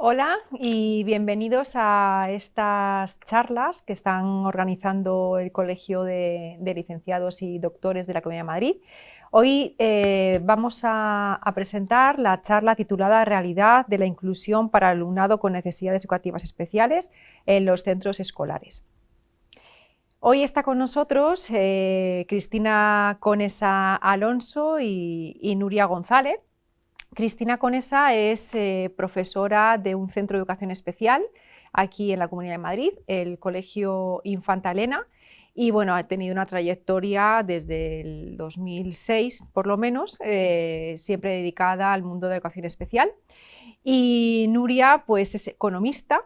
Hola y bienvenidos a estas charlas que están organizando el Colegio de Licenciados y Doctores de la Comunidad de Madrid. Hoy vamos a presentar la charla titulada Realidad de la inclusión para el alumnado con necesidades educativas especiales en los centros escolares. Hoy está con nosotros Cristina Conesa Alonso y Nuria González. Cristina Conesa es profesora de un centro de educación especial aquí en la Comunidad de Madrid, el Colegio Infanta Elena, y bueno, ha tenido una trayectoria desde el 2006, por lo menos, siempre dedicada al mundo de educación especial. Y Nuria, pues es economista,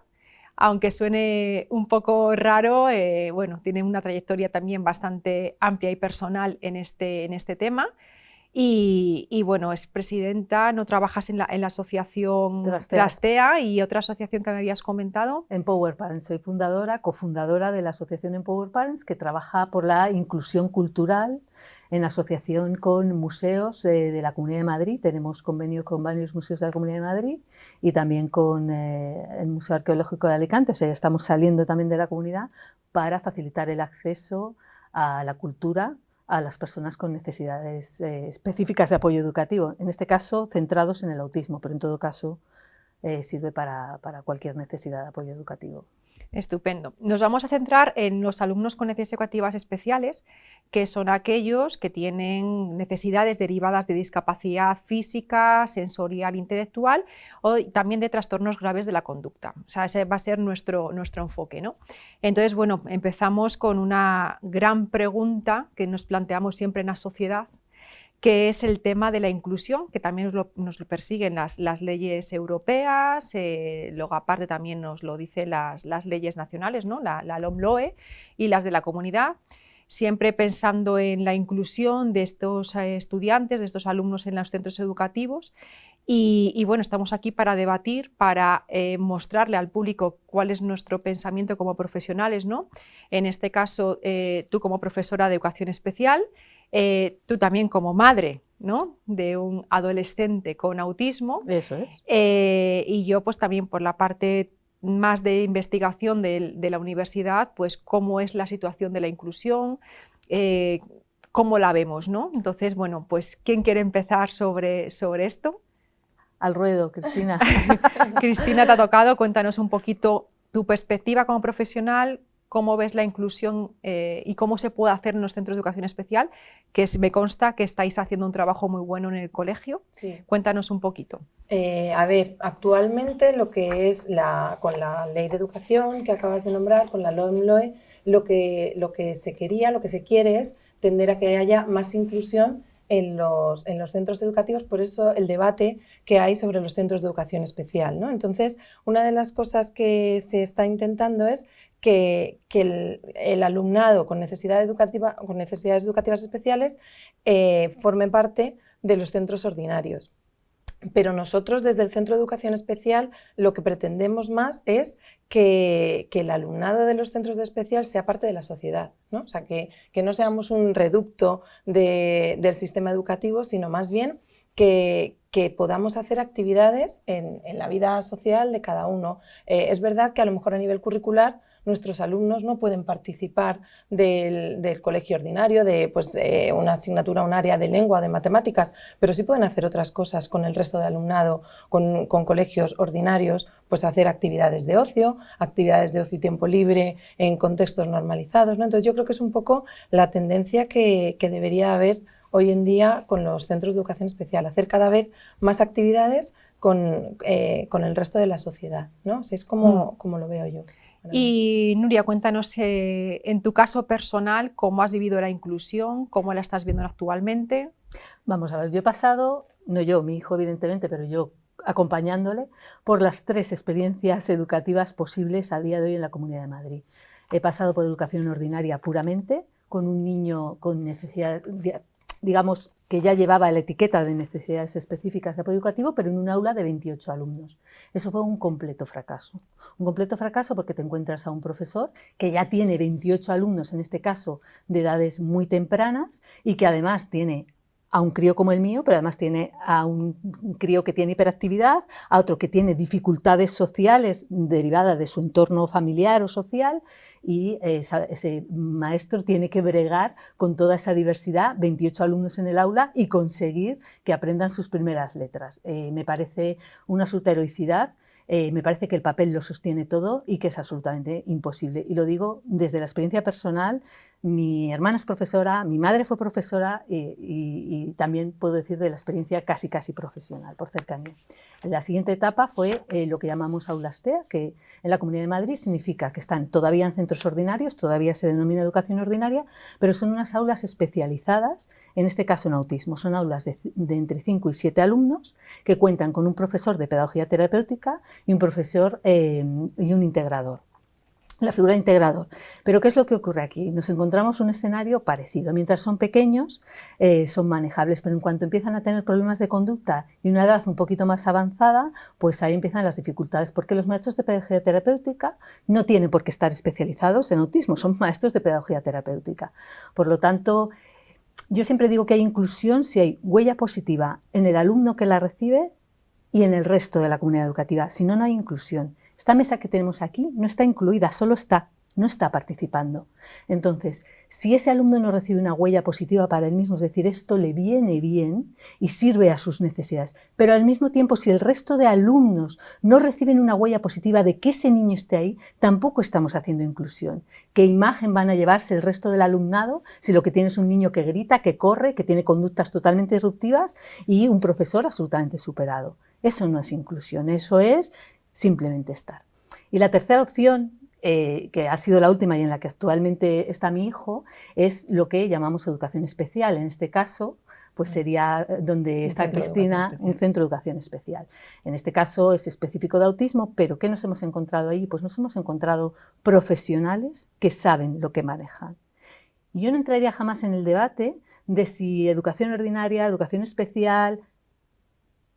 aunque suene un poco raro, bueno, tiene una trayectoria también bastante amplia y personal en este tema. Y bueno, es presidenta, no trabajas en la asociación Trastea y otra asociación que me habías comentado. Empower Parents, soy cofundadora de la asociación Empower Parents, que trabaja por la inclusión cultural en asociación con museos de la Comunidad de Madrid. Tenemos convenio con varios museos de la Comunidad de Madrid y también con el Museo Arqueológico de Alicante, o sea, ya estamos saliendo también de la comunidad para facilitar el acceso a la cultura a las personas con necesidades específicas de apoyo educativo, en este caso centrados en el autismo, pero en todo caso sirve para cualquier necesidad de apoyo educativo. Estupendo. Nos vamos a centrar en los alumnos con necesidades educativas especiales, que son aquellos que tienen necesidades derivadas de discapacidad física, sensorial, intelectual o también de trastornos graves de la conducta. O sea, ese va a ser nuestro enfoque, ¿no? Entonces, bueno, empezamos con una gran pregunta que nos planteamos siempre en la sociedad, que es el tema de la inclusión, que también nos lo persiguen las leyes europeas, luego aparte también nos lo dicen las leyes nacionales, ¿no? la LOMLOE y las de la comunidad, siempre pensando en la inclusión de estos estudiantes, de estos alumnos en los centros educativos. Y bueno, estamos aquí para debatir, para mostrarle al público cuál es nuestro pensamiento como profesionales, ¿no? En este caso, tú como profesora de educación especial, tú también como madre, ¿no?, de un adolescente con autismo. Eso es. Y yo pues también por la parte más de investigación de la universidad, pues cómo es la situación de la inclusión, cómo la vemos, ¿no? Entonces, bueno, pues ¿quién quiere empezar sobre esto? Al ruedo, Cristina. Cristina, te ha tocado, cuéntanos un poquito tu perspectiva como profesional, cómo ves la inclusión y cómo se puede hacer en los centros de educación especial, que me consta que estáis haciendo un trabajo muy bueno en el colegio. Sí. Cuéntanos un poquito. A ver, actualmente lo que es con la Ley de Educación que acabas de nombrar, con la LOMLOE, lo que se quería, lo que se quiere es tender a que haya más inclusión en los centros educativos, por eso el debate que hay sobre los centros de educación especial, ¿no? Entonces, una de las cosas que se está intentando es que el alumnado con necesidades educativas especiales forme parte de los centros ordinarios. Pero nosotros desde el Centro de Educación Especial lo que pretendemos más es que el alumnado de los centros de especial sea parte de la sociedad, ¿no? O sea, que no seamos un reducto del sistema educativo, sino más bien que podamos hacer actividades en la vida social de cada uno. Es verdad que a lo mejor a nivel curricular nuestros alumnos no pueden participar del colegio ordinario, de una asignatura, un área de lengua, de matemáticas, pero sí pueden hacer otras cosas con el resto de alumnado, con colegios ordinarios, pues hacer actividades de ocio y tiempo libre en contextos normalizados, ¿no? Entonces yo creo que es un poco la tendencia que debería haber hoy en día con los centros de educación especial, hacer cada vez más actividades con el resto de la sociedad, ¿no? Así es como lo veo yo. Y Nuria, cuéntanos en tu caso personal, ¿cómo has vivido la inclusión? ¿Cómo la estás viendo actualmente? Vamos a ver, yo he pasado, no yo, mi hijo evidentemente, pero yo acompañándole por las 3 experiencias educativas posibles a día de hoy en la Comunidad de Madrid. He pasado por educación ordinaria puramente, con un niño con necesidad, digamos, que ya llevaba la etiqueta de necesidades específicas de apoyo educativo, pero en un aula de 28 alumnos. Eso fue un completo fracaso. Un completo fracaso porque te encuentras a un profesor que ya tiene 28 alumnos, en este caso, de edades muy tempranas, y que además tiene a un crío como el mío, pero además tiene a un crío que tiene hiperactividad, a otro que tiene dificultades sociales derivadas de su entorno familiar o social, y ese maestro tiene que bregar con toda esa diversidad, 28 alumnos en el aula, y conseguir que aprendan sus primeras letras. Me parece una absoluta heroicidad, me parece que el papel lo sostiene todo y que es absolutamente imposible. Y lo digo desde la experiencia personal. Mi hermana es profesora, mi madre fue profesora y también puedo decir de la experiencia casi profesional, por cercanía. La siguiente etapa fue lo que llamamos aulas TEA, que en la Comunidad de Madrid significa que están todavía en centros ordinarios, todavía se denomina educación ordinaria, pero son unas aulas especializadas, en este caso en autismo. Son aulas de entre 5 y 7 alumnos que cuentan con un profesor de pedagogía terapéutica y un profesor y un integrador. La figura de integrador. Pero ¿qué es lo que ocurre aquí? Nos encontramos un escenario parecido. Mientras son pequeños, son manejables, pero en cuanto empiezan a tener problemas de conducta y una edad un poquito más avanzada, pues ahí empiezan las dificultades, porque los maestros de pedagogía terapéutica no tienen por qué estar especializados en autismo, son maestros de pedagogía terapéutica. Por lo tanto, yo siempre digo que hay inclusión si hay huella positiva en el alumno que la recibe y en el resto de la comunidad educativa. Si no, no hay inclusión. Esta mesa que tenemos aquí no está incluida, solo no está participando. Entonces, si ese alumno no recibe una huella positiva para él mismo, es decir, esto le viene bien y sirve a sus necesidades, pero al mismo tiempo, si el resto de alumnos no reciben una huella positiva de que ese niño esté ahí, tampoco estamos haciendo inclusión. ¿Qué imagen van a llevarse el resto del alumnado si lo que tiene es un niño que grita, que corre, que tiene conductas totalmente disruptivas y un profesor absolutamente superado? Eso no es inclusión, eso es simplemente estar. Y la tercera opción, que ha sido la última y en la que actualmente está mi hijo, es lo que llamamos educación especial. En este caso, pues sería donde está Cristina, un centro de educación especial. En este caso es específico de autismo, pero ¿qué nos hemos encontrado ahí? Pues nos hemos encontrado profesionales que saben lo que manejan. Yo no entraría jamás en el debate de si educación ordinaria, educación especial,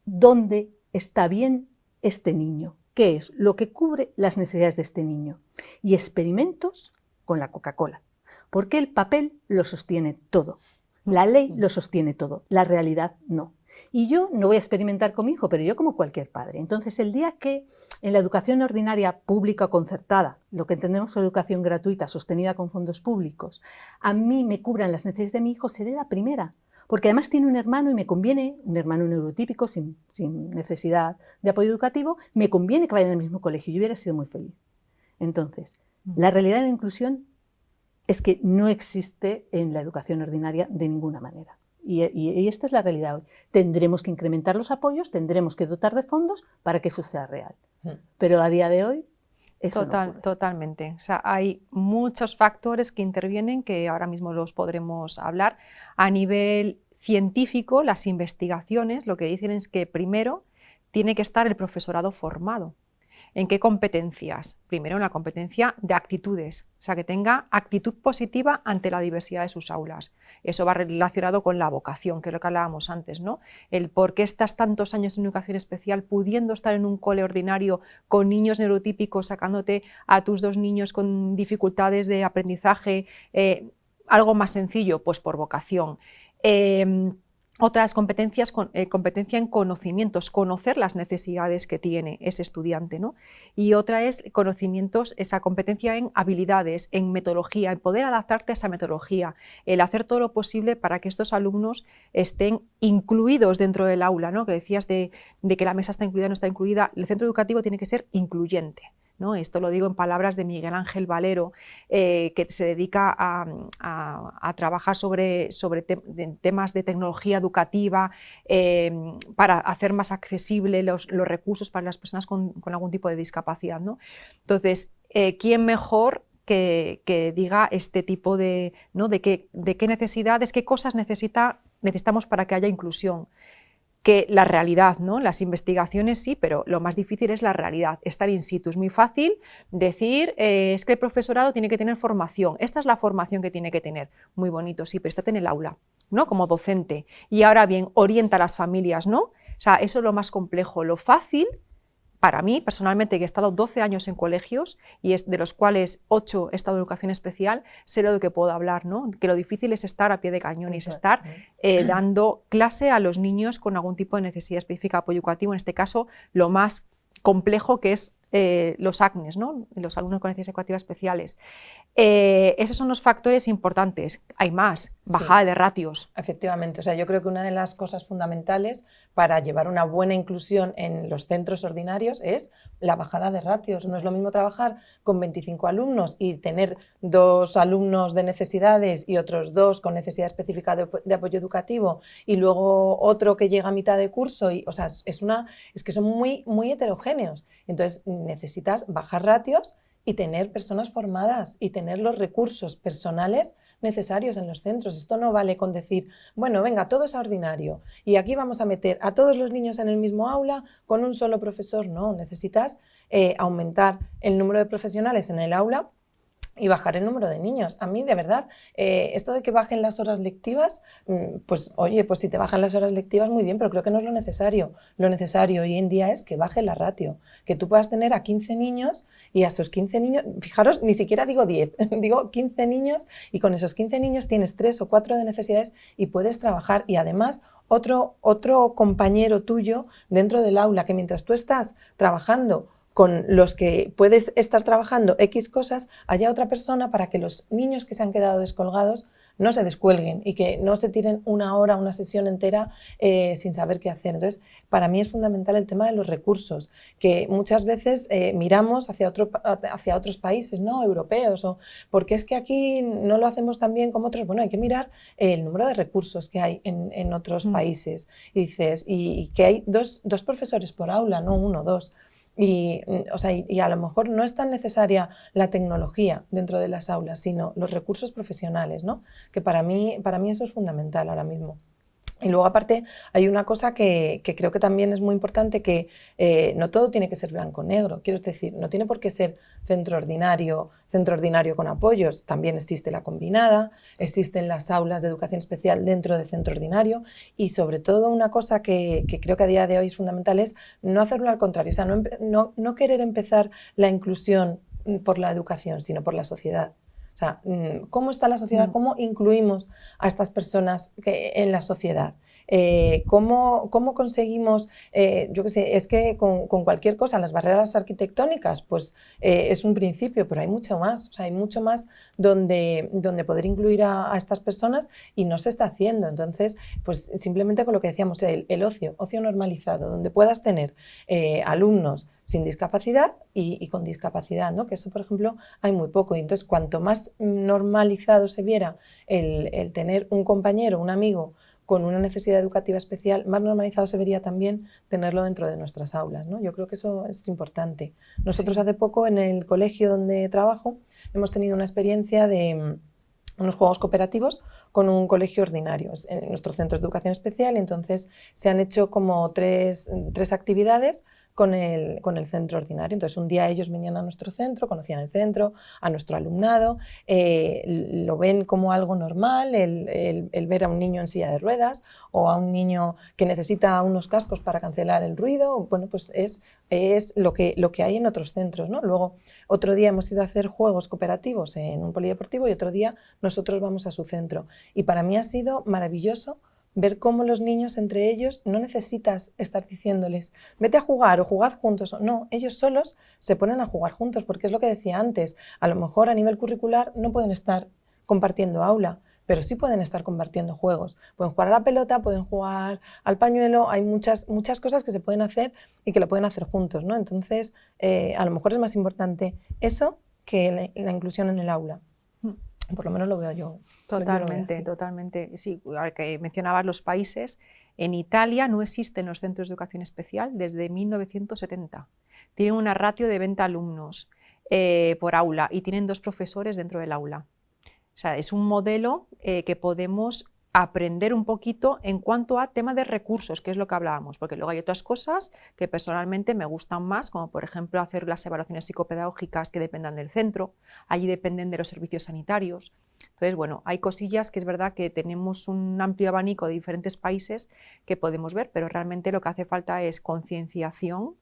¿dónde está bien este niño? ¿Qué es lo que cubre las necesidades de este niño? Y experimentos con la Coca-Cola, porque el papel lo sostiene todo, la ley lo sostiene todo, la realidad no. Y yo no voy a experimentar con mi hijo, pero yo como cualquier padre. Entonces, el día que en la educación ordinaria pública o concertada, lo que entendemos por educación gratuita, sostenida con fondos públicos, a mí me cubran las necesidades de mi hijo, seré la primera. Porque además tiene un hermano y me conviene, un hermano neurotípico sin necesidad de apoyo educativo, me conviene que vaya en el mismo colegio. Yo hubiera sido muy feliz. Entonces, la realidad de la inclusión es que no existe en la educación ordinaria de ninguna manera. Y esta es la realidad hoy. Tendremos que incrementar los apoyos, tendremos que dotar de fondos para que eso sea real. Pero a día de hoy eso no ocurre. Totalmente. O sea, hay muchos factores que intervienen que ahora mismo los podremos hablar. A nivel científico, las investigaciones lo que dicen es que primero tiene que estar el profesorado formado. ¿En qué competencias? Primero, en la competencia de actitudes, o sea, que tenga actitud positiva ante la diversidad de sus aulas. Eso va relacionado con la vocación, que es lo que hablábamos antes, ¿no? El por qué estás tantos años en educación especial pudiendo estar en un cole ordinario con niños neurotípicos, sacándote a tus 2 niños con dificultades de aprendizaje, algo más sencillo, pues por vocación. Otras competencias, competencia en conocimientos, conocer las necesidades que tiene ese estudiante, ¿no? Y otra es conocimientos, esa competencia en habilidades, en metodología, en poder adaptarte a esa metodología, el hacer todo lo posible para que estos alumnos estén incluidos dentro del aula, ¿no? Que decías de que la mesa está incluida, no está incluida. El centro educativo tiene que ser incluyente, ¿no? Esto lo digo en palabras de Miguel Ángel Valero, que se dedica a trabajar sobre temas de tecnología educativa para hacer más accesibles los recursos para las personas con algún tipo de discapacidad, ¿no? Entonces, ¿quién mejor que diga este tipo de, ¿no? de qué necesidades, qué cosas necesitamos para que haya inclusión? Que la realidad, ¿no? Las investigaciones sí, pero lo más difícil es la realidad, estar in situ. Es muy fácil decir, es que el profesorado tiene que tener formación, esta es la formación que tiene que tener. Muy bonito, sí, pero estate en el aula, ¿no? Como docente. Y ahora bien, orienta a las familias, ¿no? O sea, eso es lo más complejo. Lo fácil para mí, personalmente, que he estado 12 años en colegios y de los cuales 8 he estado en educación especial, sé lo de que puedo hablar, ¿no? Que lo difícil es estar a pie de cañón y es estar dando clase a los niños con algún tipo de necesidad específica de apoyo educativo, en este caso lo más complejo que es los ACNES, ¿no? Los alumnos con necesidades educativas especiales. Esos son los factores importantes. Hay más, bajada Sí, de ratios. efectivamente. O sea, yo creo que una de las cosas fundamentales para llevar una buena inclusión en los centros ordinarios es la bajada de ratios. No es lo mismo trabajar con 25 alumnos y tener 2 alumnos de necesidades y otros 2 con necesidad específica de apoyo educativo y luego otro que llega a mitad de curso. O sea, es que son muy, muy heterogéneos. Entonces necesitas bajar ratios y tener personas formadas y tener los recursos personales necesarios en los centros. Esto no vale con decir, bueno, venga, todo es ordinario y aquí vamos a meter a todos los niños en el mismo aula con un solo profesor. No, necesitas aumentar el número de profesionales en el aula y bajar el número de niños. A mí, de verdad, esto de que bajen las horas lectivas, pues oye, pues si te bajan las horas lectivas, muy bien, pero creo que no es lo necesario. Lo necesario hoy en día es que baje la ratio, que tú puedas tener a 15 niños y a esos 15 niños, fijaros, ni siquiera digo 10, digo 15 niños y con esos 15 niños tienes 3 o 4 de necesidades y puedes trabajar y además otro compañero tuyo dentro del aula que mientras tú estás trabajando con los que puedes estar trabajando X cosas, haya otra persona para que los niños que se han quedado descolgados no se descuelguen y que no se tiren una hora, una sesión entera sin saber qué hacer. Entonces, para mí es fundamental el tema de los recursos, que muchas veces miramos hacia otros países, ¿no? Europeos, o porque es que aquí no lo hacemos tan bien como otros. Bueno, hay que mirar el número de recursos que hay en otros países. Y dices, y que hay dos profesores por aula, no 1, 2. O sea, y a lo mejor no es tan necesaria la tecnología dentro de las aulas, sino los recursos profesionales, ¿no? Que para mí eso es fundamental ahora mismo. Y luego, aparte, hay una cosa que creo que también es muy importante, que no todo tiene que ser blanco-negro. Quiero decir, no tiene por qué ser centro ordinario con apoyos. También existe la combinada, existen las aulas de educación especial dentro de centro ordinario y, sobre todo, una cosa que creo que a día de hoy es fundamental es no hacerlo al contrario. O sea, no querer empezar la inclusión por la educación, sino por la sociedad. O sea, ¿cómo está la sociedad? ¿Cómo incluimos a estas personas en la sociedad? ¿Cómo conseguimos, yo qué sé, es que con cualquier cosa, las barreras arquitectónicas, pues es un principio, pero hay mucho más, o sea, hay mucho más donde poder incluir a estas personas y no se está haciendo. Entonces, pues simplemente con lo que decíamos, el ocio normalizado, donde puedas tener alumnos sin discapacidad y con discapacidad, ¿no? Que eso, por ejemplo, hay muy poco. Y entonces, cuanto más normalizado se viera el tener un compañero, un amigo con una necesidad educativa especial, más normalizado se vería también tenerlo dentro de nuestras aulas, ¿no? Yo creo que eso es importante. Nosotros hace poco, en el colegio donde trabajo, hemos tenido una experiencia de unos juegos cooperativos con un colegio ordinario en nuestro centro de educación especial. Entonces se han hecho como tres actividades con el centro ordinario. Entonces, un día ellos venían a nuestro centro, conocían el centro, a nuestro alumnado, lo ven como algo normal, el ver a un niño en silla de ruedas o a un niño que necesita unos cascos para cancelar el ruido. Bueno, pues es lo que hay en otros centros, ¿no? Luego, otro día hemos ido a hacer juegos cooperativos en un polideportivo y otro día nosotros vamos a su centro. Y para mí ha sido maravilloso ver cómo los niños entre ellos no necesitas estar diciéndoles vete a jugar o jugad juntos. No, ellos solos se ponen a jugar juntos, porque es lo que decía antes, a lo mejor a nivel curricular no pueden estar compartiendo aula, pero sí pueden estar compartiendo juegos. Pueden jugar a la pelota, pueden jugar al pañuelo, hay muchas cosas que se pueden hacer y que lo pueden hacer juntos, ¿no? Entonces, a lo mejor es más importante eso que la inclusión en el aula. Por lo menos lo veo yo. Totalmente. Sí, al que mencionabas los países, en Italia no existen los centros de educación especial desde 1970. Tienen una ratio de 20 alumnos por aula y tienen 2 profesores dentro del aula. O sea, es un modelo que podemos aprender un poquito en cuanto a tema de recursos, que es lo que hablábamos, porque luego hay otras cosas que personalmente me gustan más, como por ejemplo hacer las evaluaciones psicopedagógicas que dependan del centro, allí dependen de los servicios sanitarios. Entonces, bueno, hay cosillas que es verdad que tenemos un amplio abanico de diferentes países que podemos ver, pero realmente lo que hace falta es concienciación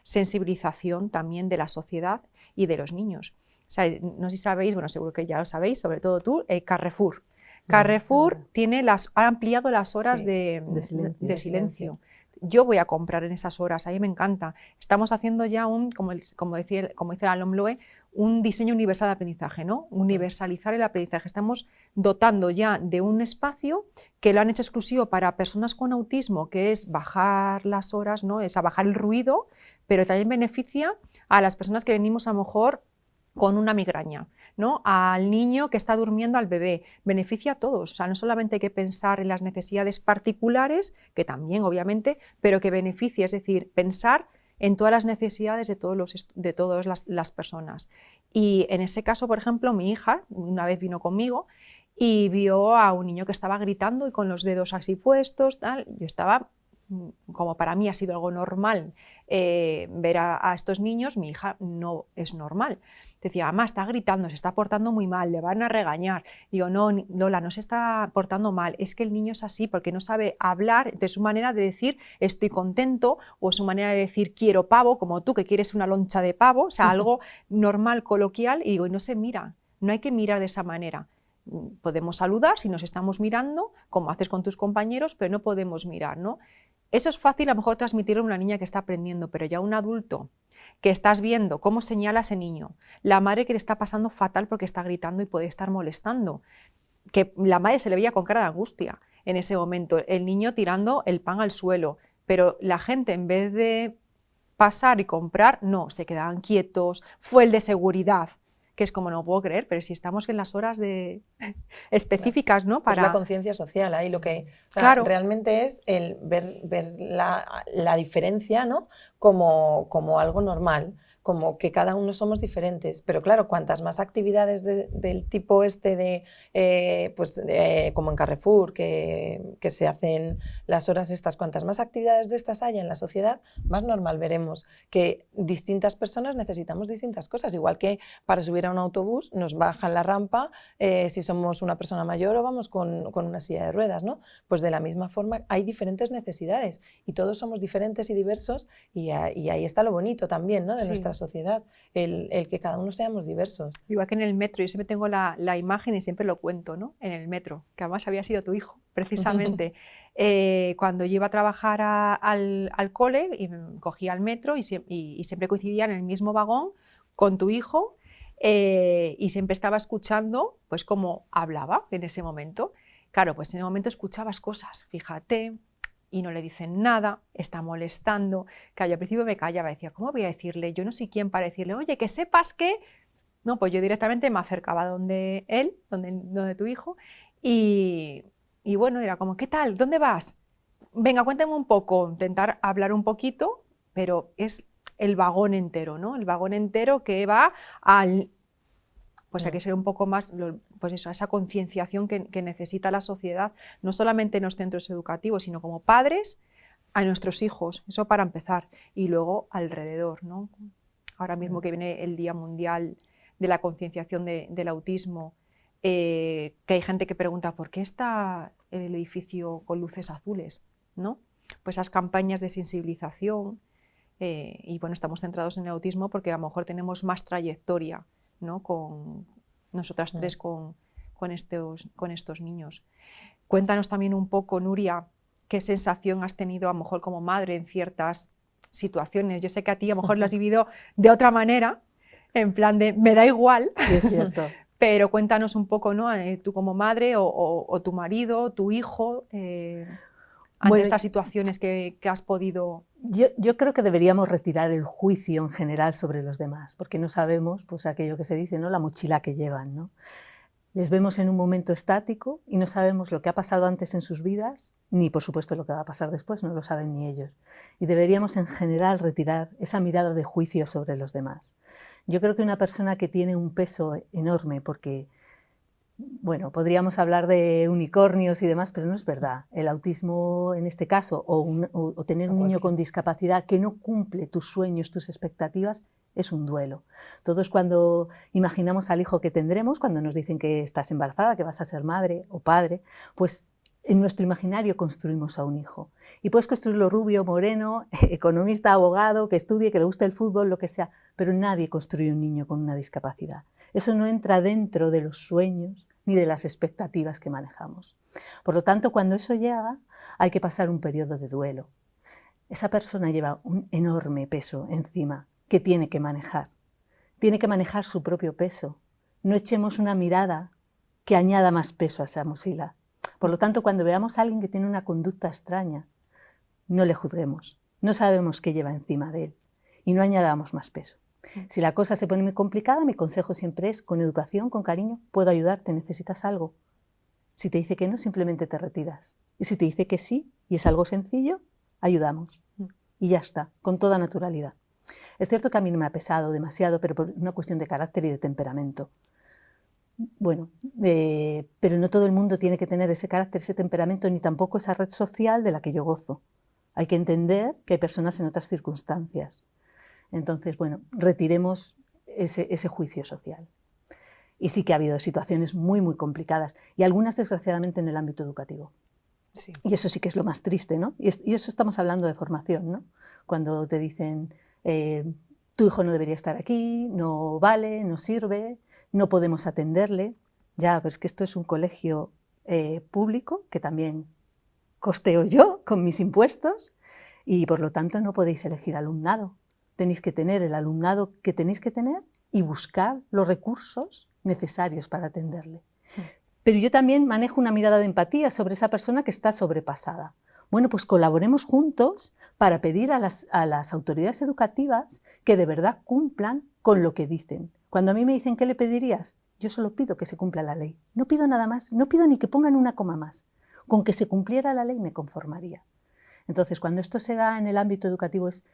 sensibilización también de la sociedad y de los niños. O sea, no sé si sabéis, bueno, seguro que ya lo sabéis, sobre todo tú, Carrefour. Carrefour ha ampliado las horas Sí, de silencio. Yo voy a comprar en esas horas, a mí me encanta. Estamos haciendo ya como dice la LOMLOE, un diseño universal de aprendizaje, ¿no? Universalizar el aprendizaje. Estamos dotando ya de un espacio que lo han hecho exclusivo para personas con autismo, que es bajar las horas, ¿no? Es a bajar el ruido, pero también beneficia a las personas que venimos a lo mejor con una migraña, ¿no? Al niño que está durmiendo, al bebé, beneficia a todos. O sea, no solamente hay que pensar en las necesidades particulares, que también obviamente, pero que beneficie, es decir, pensar en todas las necesidades de todas las personas. Y en ese caso, por ejemplo, mi hija una vez vino conmigo y vio a un niño que estaba gritando y con los dedos así puestos, tal. Yo estaba, como para mí ha sido algo normal ver a estos niños, mi hija no es normal. Decía, mamá, está gritando, se está portando muy mal, le van a regañar. Digo, no, Lola, no se está portando mal, es que el niño es así porque no sabe hablar, entonces su manera de decir estoy contento o su manera de decir quiero pavo, como tú que quieres una loncha de pavo, o sea, algo normal, coloquial, y digo, y no se mira, no hay que mirar de esa manera. Podemos saludar si nos estamos mirando, como haces con tus compañeros, pero no podemos mirar, ¿no? Eso es fácil a lo mejor transmitirlo a una niña que está aprendiendo, pero ya un adulto que estás viendo cómo señala a ese niño, la madre que le está pasando fatal porque está gritando y puede estar molestando, que la madre se le veía con cara de angustia en ese momento, el niño tirando el pan al suelo, pero la gente en vez de pasar y comprar, no, se quedaban quietos, fue el de seguridad, que es como no puedo creer, pero si estamos en las horas específicas, ¿no? Para... Es la conciencia social, ahí lo que realmente es el ver la diferencia, ¿no? como algo normal, como que cada uno somos diferentes, pero claro, cuantas más actividades del tipo como en Carrefour, que se hacen las horas estas, cuantas más actividades de estas haya en la sociedad, más normal veremos que distintas personas necesitamos distintas cosas, igual que para subir a un autobús nos bajan la rampa si somos una persona mayor o vamos con una silla de ruedas, ¿no? Pues de la misma forma hay diferentes necesidades y todos somos diferentes y diversos y ahí está lo bonito también, ¿no? De nuestra sociedad, el que cada uno seamos diversos. Igual que en el metro, yo siempre tengo la imagen y siempre lo cuento, ¿no? En el metro, que además había sido tu hijo, precisamente. Cuando yo iba a trabajar al cole, y cogía el metro y siempre coincidía en el mismo vagón con tu hijo y siempre estaba escuchando pues cómo hablaba en ese momento. Claro, pues en ese momento escuchabas cosas, fíjate, y no le dicen nada, está molestando, que yo al principio me callaba, decía, ¿cómo voy a decirle? Yo no sé quién para decirle, oye, que sepas que... No, pues yo directamente me acercaba donde él, donde tu hijo, y bueno, era como, ¿qué tal? ¿Dónde vas? Venga, cuéntame un poco, intentar hablar un poquito, pero es el vagón entero, ¿no? El vagón entero que va al... Pues hay que ser un poco más, pues eso, esa concienciación que necesita la sociedad, no solamente en los centros educativos, sino como padres a nuestros hijos, eso para empezar, y luego alrededor, ¿no? Ahora mismo que viene el Día Mundial de la Concienciación del Autismo, que hay gente que pregunta, ¿por qué está el edificio con luces azules? ¿No? Pues esas campañas de sensibilización, y bueno, estamos centrados en el autismo porque a lo mejor tenemos más trayectoria, ¿no? Con nosotras tres con estos niños. Cuéntanos también un poco, Nuria, qué sensación has tenido a lo mejor como madre en ciertas situaciones. Yo sé que a ti a lo mejor lo has vivido de otra manera, en plan de me da igual, sí, es cierto. Pero cuéntanos un poco, ¿no? Tú como madre o tu marido, tu hijo, ante estas situaciones que has podido... Yo creo que deberíamos retirar el juicio en general sobre los demás, porque no sabemos, pues aquello que se dice, ¿no? La mochila que llevan, ¿no? Les vemos en un momento estático y no sabemos lo que ha pasado antes en sus vidas, ni por supuesto lo que va a pasar después, no lo saben ni ellos. Y deberíamos en general retirar esa mirada de juicio sobre los demás. Yo creo que una persona que tiene un peso enorme, porque, bueno, podríamos hablar de unicornios y demás, pero no es verdad. El autismo en este caso, o tener un niño con discapacidad que no cumple tus sueños, tus expectativas, es un duelo. Todos cuando imaginamos al hijo que tendremos, cuando nos dicen que estás embarazada, que vas a ser madre o padre, pues En nuestro imaginario construimos a un hijo. Y puedes construirlo rubio, moreno, economista, abogado, que estudie, que le guste el fútbol, lo que sea, pero nadie construye un niño con una discapacidad. Eso no entra dentro de los sueños ni de las expectativas que manejamos. Por lo tanto, cuando eso llega, hay que pasar un periodo de duelo. Esa persona lleva un enorme peso encima que tiene que manejar. Tiene que manejar su propio peso. No echemos una mirada que añada más peso a esa mochila. Por lo tanto, cuando veamos a alguien que tiene una conducta extraña, no le juzguemos, no sabemos qué lleva encima de él y no añadamos más peso. Si la cosa se pone muy complicada, mi consejo siempre es, con educación, con cariño, puedo ayudarte, necesitas algo. Si te dice que no, simplemente te retiras. Y si te dice que sí, y es algo sencillo, ayudamos. Y ya está, con toda naturalidad. Es cierto que a mí no me ha pesado demasiado, pero por una cuestión de carácter y de temperamento. Bueno, pero no todo el mundo tiene que tener ese carácter, ese temperamento, ni tampoco esa red social de la que yo gozo. Hay que entender que hay personas en otras circunstancias. Entonces, bueno, retiremos ese juicio social. Y sí que ha habido situaciones muy, muy complicadas, y algunas, desgraciadamente, en el ámbito educativo. Sí. Y eso sí que es lo más triste, ¿no? Y eso estamos hablando de formación, ¿no? Cuando te dicen, tu hijo no debería estar aquí, no vale, no sirve, no podemos atenderle. Ya, pero es que esto es un colegio público que también costeo yo con mis impuestos y por lo tanto no podéis elegir alumnado. Tenéis que tener el alumnado que tenéis que tener y buscar los recursos necesarios para atenderle. Pero yo también manejo una mirada de empatía sobre esa persona que está sobrepasada. Bueno, pues colaboremos juntos para pedir a las autoridades educativas que de verdad cumplan con lo que dicen. Cuando a mí me dicen, ¿qué le pedirías? Yo solo pido que se cumpla la ley. No pido nada más, no pido ni que pongan una coma más. Con que se cumpliera la ley me conformaría. Entonces, cuando esto se da en el ámbito educativo es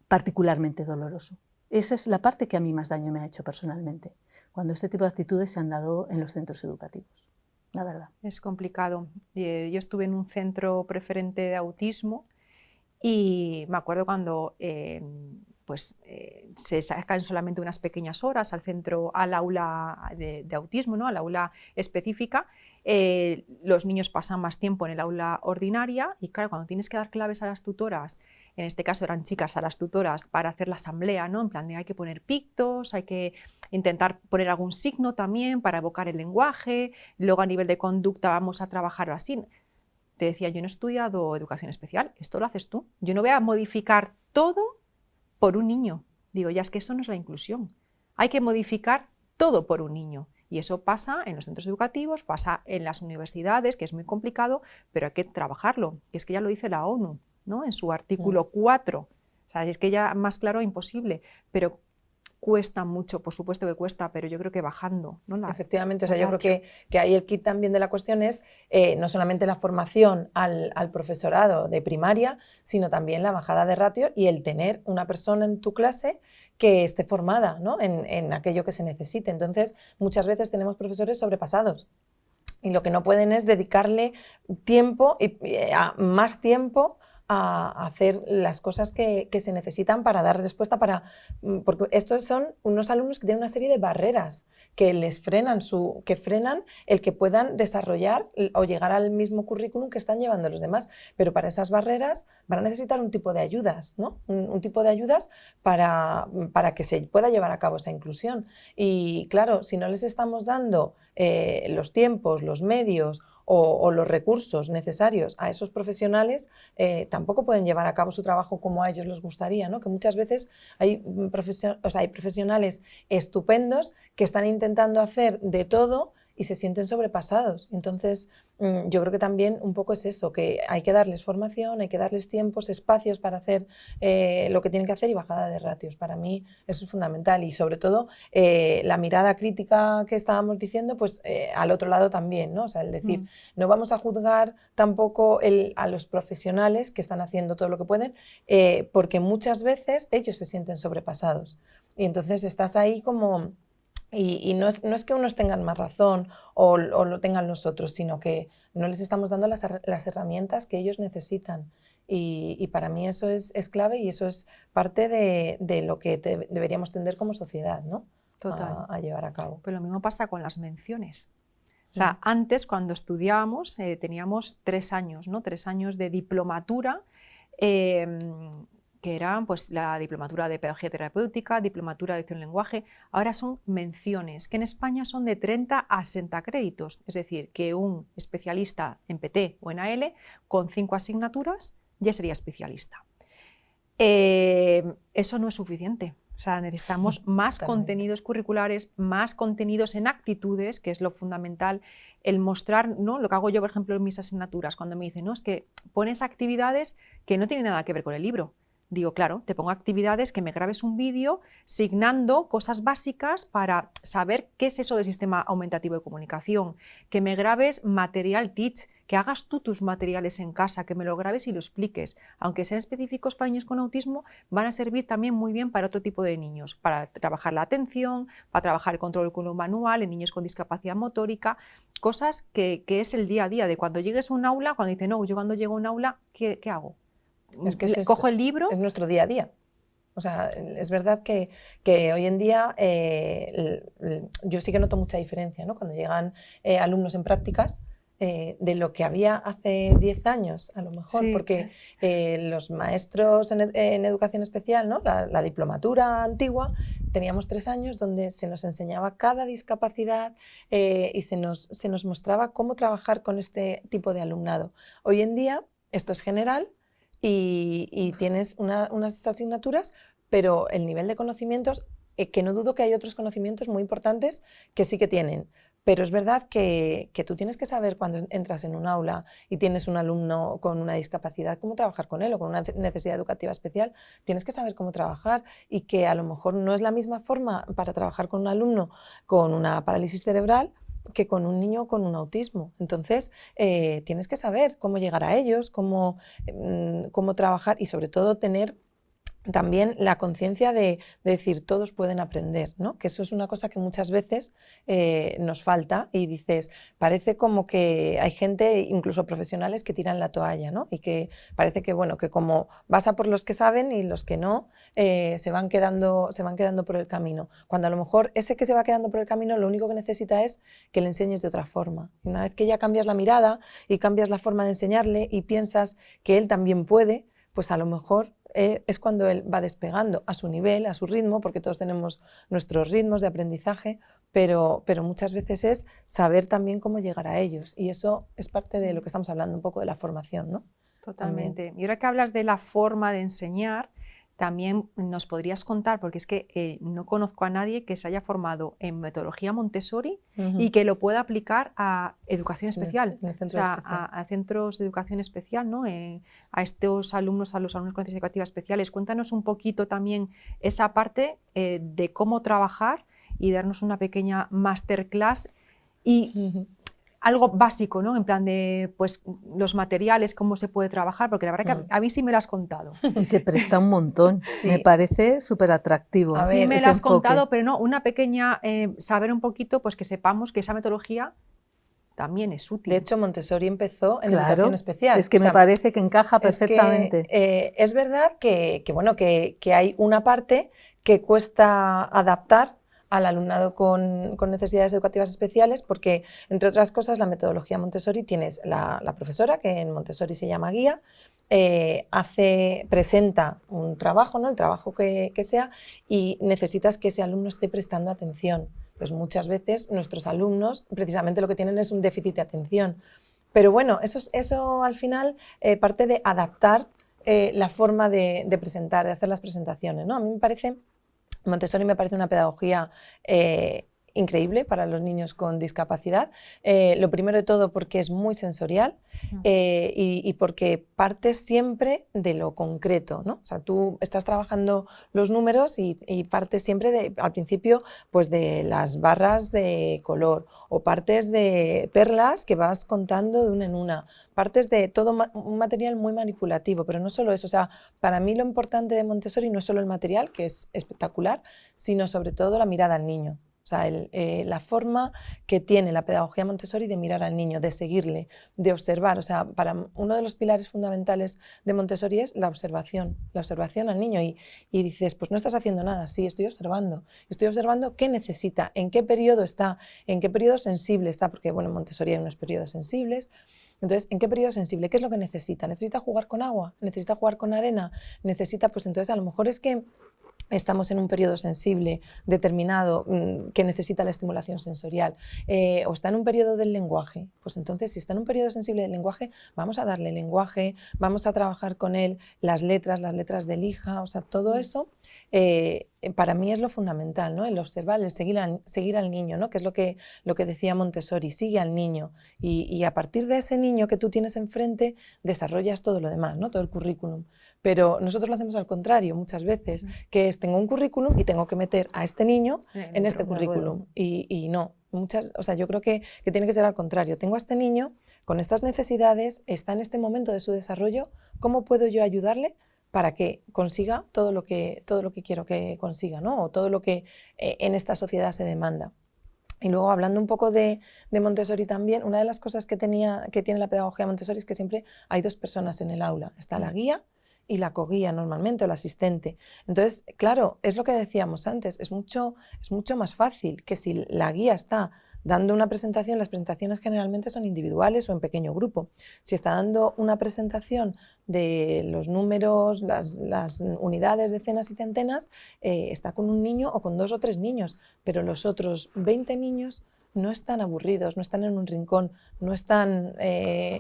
particularmente doloroso. Esa es la parte que a mí más daño me ha hecho personalmente, cuando este tipo de actitudes se han dado en los centros educativos. La verdad. Es complicado. Yo estuve en un centro preferente de autismo y me acuerdo cuando se sacan solamente unas pequeñas horas al aula de autismo, ¿no? Al aula específica. Los niños pasan más tiempo en el aula ordinaria y claro, cuando tienes que dar claves a las tutoras, en este caso eran chicas, a las tutoras para hacer la asamblea, ¿no? En plan de hay que poner pictos, hay que intentar poner algún signo también para evocar el lenguaje, luego a nivel de conducta vamos a trabajar así. Te decía, yo no he estudiado educación especial, esto lo haces tú. Yo no voy a modificar todo por un niño. Digo, ya es que eso no es la inclusión. Hay que modificar todo por un niño. Y eso pasa en los centros educativos, pasa en las universidades, que es muy complicado, pero hay que trabajarlo. Y es que ya lo dice la ONU, ¿no? En su artículo 4. O sea, es que ya más claro imposible, pero cuesta mucho, por supuesto que cuesta, pero yo creo que bajando, ¿no? Efectivamente, o sea, yo creo que ahí el kit también de la cuestión es no solamente la formación al profesorado de primaria, sino también la bajada de ratio y el tener una persona en tu clase que esté formada, ¿no? en aquello que se necesite. Entonces, muchas veces tenemos profesores sobrepasados y lo que no pueden es dedicarle tiempo, más tiempo, a hacer las cosas que se necesitan para dar respuesta, porque estos son unos alumnos que tienen una serie de barreras que les frenan, que frenan el que puedan desarrollar o llegar al mismo currículum que están llevando los demás, pero para esas barreras van a necesitar un tipo de ayudas, ¿no? Un tipo de ayudas para que se pueda llevar a cabo esa inclusión. Y claro, si no les estamos dando los tiempos, los medios o los recursos necesarios a esos profesionales, tampoco pueden llevar a cabo su trabajo como a ellos les gustaría, ¿no? Que muchas veces hay profesionales estupendos que están intentando hacer de todo y se sienten sobrepasados. Entonces, yo creo que también un poco es eso, que hay que darles formación, hay que darles tiempos, espacios para hacer lo que tienen que hacer y bajada de ratios. Para mí eso es fundamental y sobre todo la mirada crítica que estábamos diciendo, pues al otro lado también, ¿no? O sea, el decir, no vamos a juzgar tampoco a los profesionales que están haciendo todo lo que pueden, porque muchas veces ellos se sienten sobrepasados. Y entonces estás ahí como... Y no es que unos tengan más razón o lo tengan los otros, sino que no les estamos dando las herramientas que ellos necesitan. Y para mí eso es clave y eso es parte de lo que deberíamos tender como sociedad, ¿no? Total. A llevar a cabo. Pues lo mismo pasa con las menciones. O sea, antes cuando estudiábamos teníamos 3 años, ¿no? 3 años de diplomatura, que eran pues, la diplomatura de pedagogía terapéutica, diplomatura de dicción y lenguaje. Ahora son menciones, que en España son de 30 a 60 créditos. Es decir, que un especialista en PT o en AL con 5 asignaturas ya sería especialista. Eso no es suficiente. O sea, necesitamos más contenidos curriculares, más contenidos en actitudes, que es lo fundamental, el mostrar, ¿no? Lo que hago yo, por ejemplo, en mis asignaturas, cuando me dicen, no, es que pones actividades que no tienen nada que ver con el libro. Digo, claro, te pongo actividades, que me grabes un vídeo signando cosas básicas para saber qué es eso del sistema aumentativo de comunicación, que me grabes material Teach, que hagas tú tus materiales en casa, que me lo grabes y lo expliques. Aunque sean específicos para niños con autismo, van a servir también muy bien para otro tipo de niños, para trabajar la atención, para trabajar el control manual en niños con discapacidad motórica, cosas que es el día a día, de cuando llegues a un aula, cuando dices, no, yo cuando llego a un aula, ¿qué hago? Es que cojo el libro. Es nuestro día a día. O sea, es verdad que hoy en día yo sí que noto mucha diferencia, ¿no? Cuando llegan alumnos en prácticas de lo que había hace 10 años, a lo mejor, Sí. porque los maestros en educación especial, ¿no? La diplomatura antigua, teníamos 3 años donde se nos enseñaba cada discapacidad y se nos mostraba cómo trabajar con este tipo de alumnado. Hoy en día esto es general. Y tienes unas asignaturas, pero el nivel de conocimientos, que no dudo que hay otros conocimientos muy importantes que sí que tienen, pero es verdad que tú tienes que saber cuando entras en un aula y tienes un alumno con una discapacidad, cómo trabajar con él o con una necesidad educativa especial, tienes que saber cómo trabajar y que a lo mejor no es la misma forma para trabajar con un alumno con una parálisis cerebral que con un niño con un autismo. Entonces, tienes que saber cómo llegar a ellos, cómo trabajar y sobre todo tener también la conciencia de decir todos pueden aprender, ¿no? Que eso es una cosa que muchas veces nos falta y dices, parece como que hay gente, incluso profesionales, que tiran la toalla, ¿no? Y que parece que, bueno, que como vas a por los que saben y los que no se van quedando por el camino. Cuando a lo mejor ese que se va quedando por el camino lo único que necesita es que le enseñes de otra forma. Y una vez que ya cambias la mirada y cambias la forma de enseñarle y piensas que él también puede, pues a lo mejor es cuando él va despegando a su nivel, a su ritmo, porque todos tenemos nuestros ritmos de aprendizaje, pero muchas veces es saber también cómo llegar a ellos. Y eso es parte de lo que estamos hablando, un poco de la formación, ¿no? Totalmente. También. Y ahora que hablas de la forma de enseñar, también nos podrías contar, porque es que no conozco a nadie que se haya formado en metodología Montessori y que lo pueda aplicar a educación especial, en o sea, a centros de educación especial, ¿no? A estos alumnos, a los alumnos con necesidades educativas especiales. Cuéntanos un poquito también esa parte de cómo trabajar y darnos una pequeña masterclass y algo básico, ¿no? En plan de pues, los materiales, cómo se puede trabajar, porque la verdad que a mí sí me lo has contado. Y se presta un montón, Sí. Me parece súper atractivo. Sí me lo has contado, pero no, una pequeña, saber un poquito, pues que sepamos que esa metodología también es útil. De hecho, Montessori empezó en educación especial. Es que me parece que encaja perfectamente. Es verdad que hay una parte que cuesta adaptar al alumnado con necesidades educativas especiales, porque, entre otras cosas, la metodología Montessori tienes la profesora, que en Montessori se llama guía, presenta un trabajo, ¿no? El trabajo que sea, y necesitas que ese alumno esté prestando atención. Pues muchas veces nuestros alumnos precisamente lo que tienen es un déficit de atención. Pero bueno, eso al final parte de adaptar la forma de presentar, de hacer las presentaciones, ¿no? A mí Montessori me parece una pedagogía increíble para los niños con discapacidad. Lo primero de todo porque es muy sensorial y porque parte siempre de lo concreto, ¿no? O sea, tú estás trabajando los números y partes siempre al principio pues de las barras de color o partes de perlas que vas contando de una en una, partes de todo un material muy manipulativo, pero no solo eso. O sea, para mí lo importante de Montessori no es solo el material, que es espectacular, sino sobre todo la mirada al niño. O sea, la forma que tiene la pedagogía Montessori de mirar al niño, de seguirle, de observar. O sea, para uno de los pilares fundamentales de Montessori es la observación al niño. Y dices, pues no estás haciendo nada. Sí, estoy observando qué necesita, en qué periodo está, en qué periodo sensible está, porque bueno, en Montessori hay unos periodos sensibles. Entonces, ¿en qué periodo sensible? ¿Qué es lo que necesita? ¿Necesita jugar con agua? ¿Necesita jugar con arena? ¿Necesita? Pues entonces a lo mejor es que estamos en un periodo sensible determinado que necesita la estimulación sensorial, o está en un periodo del lenguaje, pues entonces si está en un periodo sensible del lenguaje, vamos a darle lenguaje, vamos a trabajar con él las letras de lija, o sea, todo eso para mí es lo fundamental, ¿no? El observar, el seguir al niño, ¿no? Que es lo que decía Montessori, sigue al niño y a partir de ese niño que tú tienes enfrente desarrollas todo lo demás, ¿no? Todo el currículum. Pero nosotros lo hacemos al contrario muchas veces, que es tengo un currículum y tengo que meter a este niño en este currículum. Y no, o sea, yo creo que tiene que ser al contrario. Tengo a este niño con estas necesidades, está en este momento de su desarrollo, ¿cómo puedo yo ayudarle para que consiga todo lo que quiero que consiga, ¿no? O todo lo que en esta sociedad se demanda? Y luego, hablando un poco de Montessori también, una de las cosas que tiene la pedagogía Montessori es que siempre hay dos personas en el aula. Está la guía y la coguía normalmente, o la asistente. Entonces, claro, es lo que decíamos antes, es mucho más fácil que si la guía está dando una presentación, las presentaciones generalmente son individuales o en pequeño grupo. Si está dando una presentación de los números, las unidades, decenas y centenas, está con un niño o con 2 o 3 niños, pero los otros 20 niños no están aburridos, no están en un rincón, no están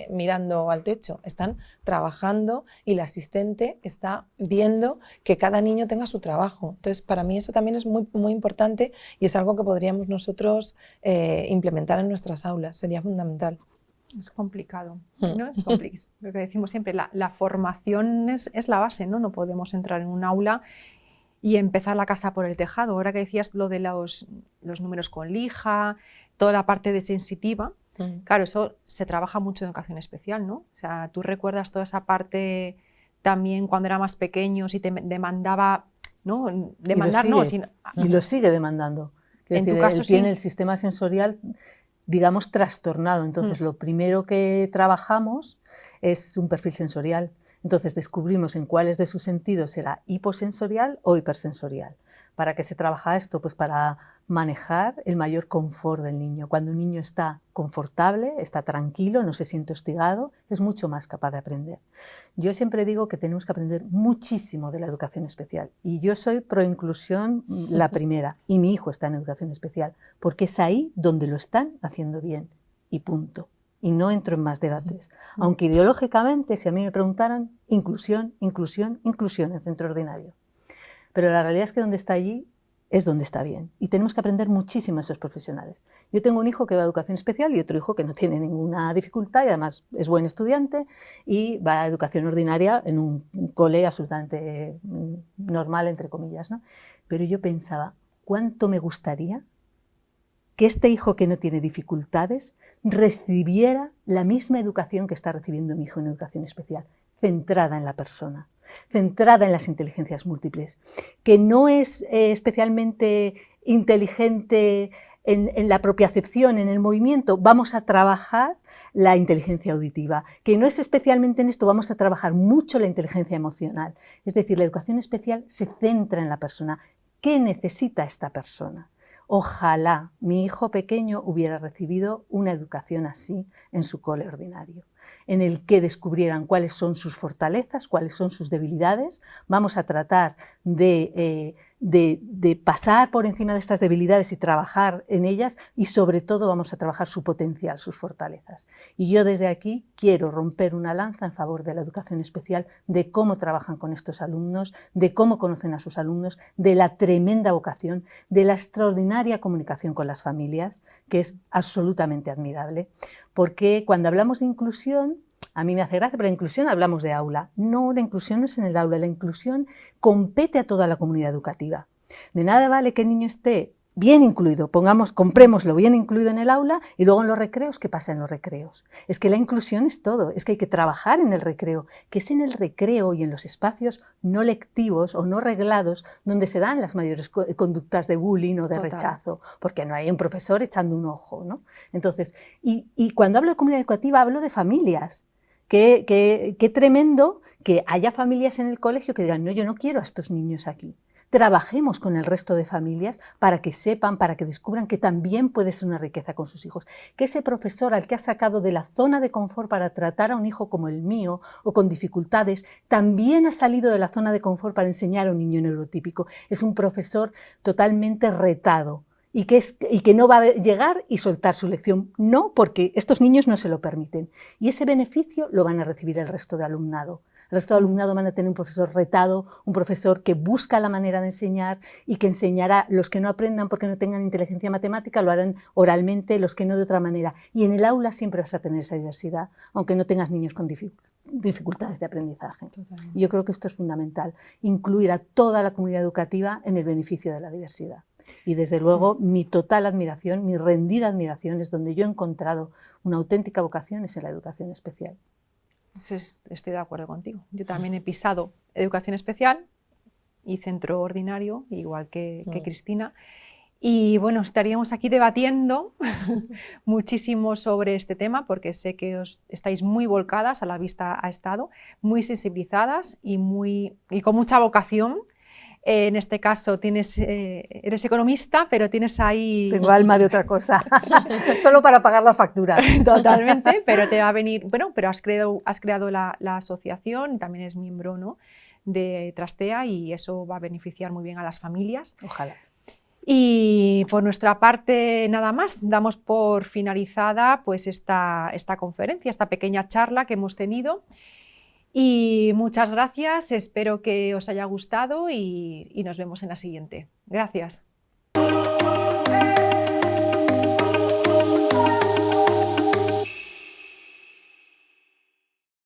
mirando al techo, están trabajando y la asistente está viendo que cada niño tenga su trabajo. Entonces, para mí eso también es muy, muy importante y es algo que podríamos nosotros implementar en nuestras aulas, sería fundamental. Es complicado, ¿no? Es complicado. Lo que decimos siempre, la formación es la base, ¿no? No podemos entrar en un aula y empezar la casa por el tejado. Ahora que decías lo de los números con lija, toda la parte de sensitiva, claro, eso se trabaja mucho en educación especial, ¿no? O sea, tú recuerdas toda esa parte también cuando era más pequeño, si te demandaba, ¿no? Demandar, no, sino... Y lo sigue demandando. En tu caso, él tiene el sistema sensorial, digamos, trastornado. Entonces, lo primero que trabajamos es un perfil sensorial. Entonces, descubrimos en cuáles de sus sentidos era hiposensorial o hipersensorial. ¿Para qué se trabaja esto? Pues para manejar el mayor confort del niño. Cuando un niño está confortable, está tranquilo, no se siente hostigado, es mucho más capaz de aprender. Yo siempre digo que tenemos que aprender muchísimo de la educación especial. Y yo soy pro inclusión la primera, y mi hijo está en educación especial, porque es ahí donde lo están haciendo bien, y punto. Y no entro en más debates. Aunque ideológicamente, si a mí me preguntaran, inclusión, inclusión, inclusión en centro ordinario. Pero la realidad es que donde está allí es donde está bien. Y tenemos que aprender muchísimo a esos profesionales. Yo tengo un hijo que va a educación especial y otro hijo que no tiene ninguna dificultad y además es buen estudiante y va a educación ordinaria en un cole absolutamente normal, entre comillas, ¿no? Pero yo pensaba, ¿cuánto me gustaría que este hijo que no tiene dificultades recibiera la misma educación que está recibiendo mi hijo en educación especial, centrada en la persona, centrada en las inteligencias múltiples, que no es especialmente inteligente en la propiocepción, en el movimiento, vamos a trabajar la inteligencia auditiva, que no es especialmente en esto, vamos a trabajar mucho la inteligencia emocional. Es decir, la educación especial se centra en la persona. ¿Qué necesita esta persona? Ojalá mi hijo pequeño hubiera recibido una educación así en su cole ordinario, en el que descubrieran cuáles son sus fortalezas, cuáles son sus debilidades. Vamos a tratar de pasar por encima de estas debilidades y trabajar en ellas y sobre todo vamos a trabajar su potencial, sus fortalezas. Y yo desde aquí quiero romper una lanza en favor de la educación especial, de cómo trabajan con estos alumnos, de cómo conocen a sus alumnos, de la tremenda vocación, de la extraordinaria comunicación con las familias, que es absolutamente admirable, porque cuando hablamos de inclusión, a mí me hace gracia, pero la inclusión hablamos de aula. No, la inclusión no es en el aula, la inclusión compete a toda la comunidad educativa. De nada vale que el niño esté bien incluido, comprémoslo bien incluido en el aula y luego en los recreos, ¿qué pasa en los recreos? Es que la inclusión es todo, es que hay que trabajar en el recreo, que es en el recreo y en los espacios no lectivos o no reglados donde se dan las mayores conductas de bullying o de Total. rechazo, porque no hay un profesor echando un ojo, ¿no? Entonces, y cuando hablo de comunidad educativa hablo de familias. Qué tremendo que haya familias en el colegio que digan, no, yo no quiero a estos niños aquí. Trabajemos con el resto de familias para que sepan, para que descubran que también puede ser una riqueza con sus hijos. Que ese profesor al que ha sacado de la zona de confort para tratar a un hijo como el mío o con dificultades, también ha salido de la zona de confort para enseñar a un niño neurotípico. Es un profesor totalmente retado. Y que no va a llegar y soltar su lección. No, porque estos niños no se lo permiten. Y ese beneficio lo van a recibir el resto de alumnado. El resto de alumnado van a tener un profesor retado, un profesor que busca la manera de enseñar y que enseñará. Los que no aprendan porque no tengan inteligencia matemática lo harán oralmente, los que no de otra manera. Y en el aula siempre vas a tener esa diversidad, aunque no tengas niños con dificultades de aprendizaje. Y yo creo que esto es fundamental, incluir a toda la comunidad educativa en el beneficio de la diversidad. Y desde luego mi total admiración, mi rendida admiración es donde yo he encontrado una auténtica vocación, es en la educación especial. Estoy de acuerdo contigo. Yo también he pisado educación especial y centro ordinario, igual que Cristina. Y bueno, estaríamos aquí debatiendo muchísimo sobre este tema porque sé que estáis muy volcadas, a la vista ha estado, muy sensibilizadas y con mucha vocación. En este caso eres economista, pero tienes ahí... Tengo alma de otra cosa, solo para pagar la factura. Totalmente, pero te va a venir... Bueno, pero has creado la asociación, también es miembro, ¿no?, de Trastea y eso va a beneficiar muy bien a las familias. Ojalá. Y por nuestra parte nada más, damos por finalizada pues esta conferencia, esta pequeña charla que hemos tenido. Y muchas gracias, espero que os haya gustado y nos vemos en la siguiente. Gracias.